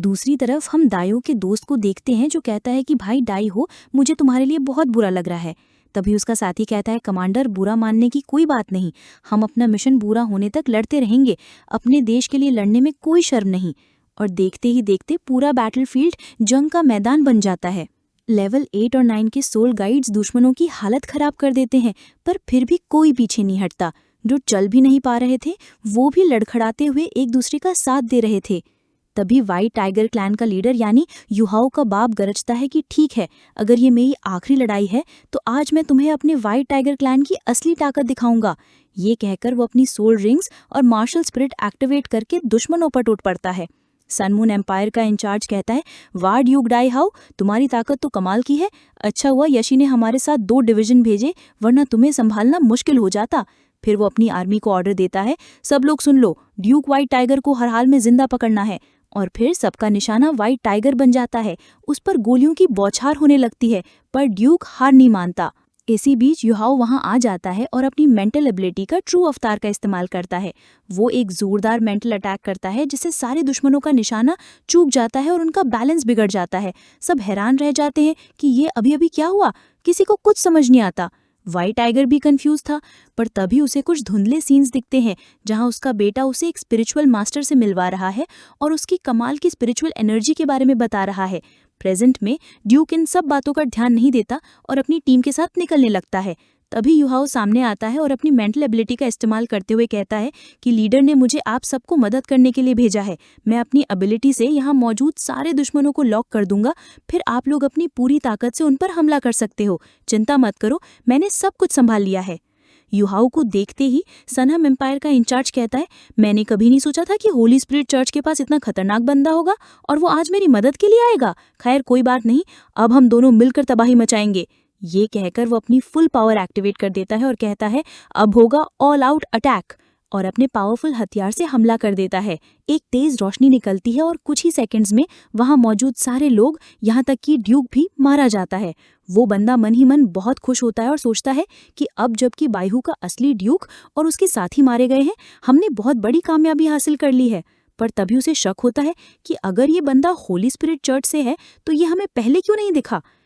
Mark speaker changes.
Speaker 1: दूसरी तरफ हम दाइयों के दोस्त को देखते हैं जो कहता है कि भाई डाई हो, मुझे तुम्हारे लिए बहुत बुरा लग रहा है। तभी उसका साथी कहता है, कमांडर बुरा मानने की कोई बात नहीं, हम अपना मिशन पूरा होने तक लड़ते रहेंगे, अपने देश के लिए लड़ने में कोई शर्म नहीं। और देखते ही देखते पूरा बैटलफील्ड जंग का मैदान बन जाता है। लेवल 8 और 9 के सोल गाइड्स दुश्मनों की हालत खराब कर देते हैं, पर फिर भी कोई पीछे नहीं हटता। जो चल भी नहीं पा रहे थे वो भी लड़खड़ाते हुए एक दूसरे का साथ दे रहे थे। तभी व्हाइट टाइगर क्लैन का लीडर यानी युहाओ का बाप गरजता है कि ठीक है, अगर ये मेरी आखिरी लड़ाई है तो आज मैं तुम्हें अपने व्हाइट टाइगर क्लैन की असली ताकत दिखाऊंगा। ये कहकर वो अपनी सोल रिंग्स और मार्शल स्पिरिट एक्टिवेट करके दुश्मनों पर टूट पड़ता है। सनमून एम्पायर का इंचार्ज कहता है, वार ड्यूक डाई हाउ, तुम्हारी ताकत तो कमाल की है। अच्छा हुआ यशी ने हमारे साथ 2 डिवीजन भेजे, वरना तुम्हें संभालना मुश्किल हो जाता। फिर वो अपनी आर्मी को ऑर्डर देता है, सब लोग सुन लो, ड्यूक व्हाइट टाइगर को हर हाल में जिंदा पकड़ना है। और फिर सबका निशाना व्हाइट टाइगर बन जाता है। उस पर गोलियों की बौछार होने लगती है, पर ड्यूक हार नहीं मानता। इसी बीच युहाओ वहां आ जाता है और अपनी मेंटल एबिलिटी का ट्रू अवतार का इस्तेमाल करता है। वो एक जोरदार मेंटल अटैक करता है जिससे सारे दुश्मनों का निशाना चूक जाता है और उनका बैलेंस बिगड़ जाता है। सब हैरान रह जाते हैं कि ये अभी अभी क्या हुआ, किसी को कुछ समझ नहीं आता। व्हाइट टाइगर भी कंफ्यूज था, पर तभी उसे कुछ धुंधले सीन्स दिखते हैं जहां उसका बेटा उसे एक स्पिरिचुअल मास्टर से मिलवा रहा है और उसकी कमाल की स्पिरिचुअल एनर्जी के बारे में बता रहा है। प्रेजेंट में ड्यूक इन सब बातों का ध्यान नहीं देता और अपनी टीम के साथ निकलने लगता है। तभी युहाओ सामने आता है और अपनी मेंटल एबिलिटी का इस्तेमाल करते हुए कहता है कि लीडर ने मुझे आप सबको मदद करने के लिए भेजा है। मैं अपनी एबिलिटी से यहाँ मौजूद सारे दुश्मनों को लॉक कर दूंगा, फिर आप लोग अपनी पूरी ताकत से उन पर हमला कर सकते हो। चिंता मत करो, मैंने सब कुछ संभाल लिया है। युहाओ को देखते ही सनहम एम्पायर का इंचार्ज कहता है, मैंने कभी नहीं सोचा था कि होली स्पिरिट चर्च के पास इतना खतरनाक बंदा होगा और वो आज मेरी मदद के लिए आएगा। खैर कोई बात नहीं, अब हम दोनों मिलकर तबाही मचाएंगे। ये कहकर वो अपनी फुल पावर एक्टिवेट कर देता है और कहता है, अब होगा ऑल आउट अटैक, और अपने पावरफुल हथियार से हमला कर देता है। एक तेज रोशनी निकलती है और कुछ ही सेकंड्स में वहां मौजूद सारे लोग, यहाँ तक कि ड्यूक भी मारा जाता है। वो बंदा मन ही मन बहुत खुश होता है और सोचता है कि अब जबकि बाइहू का असली ड्यूक और उसके साथी मारे गए हैं, हमने बहुत बड़ी कामयाबी हासिल कर ली है। पर तभी उसे शक होता है कि अगर ये बंदा होली स्पिरिट चर्च से है तो ये हमें पहले क्यों नहीं दिखा।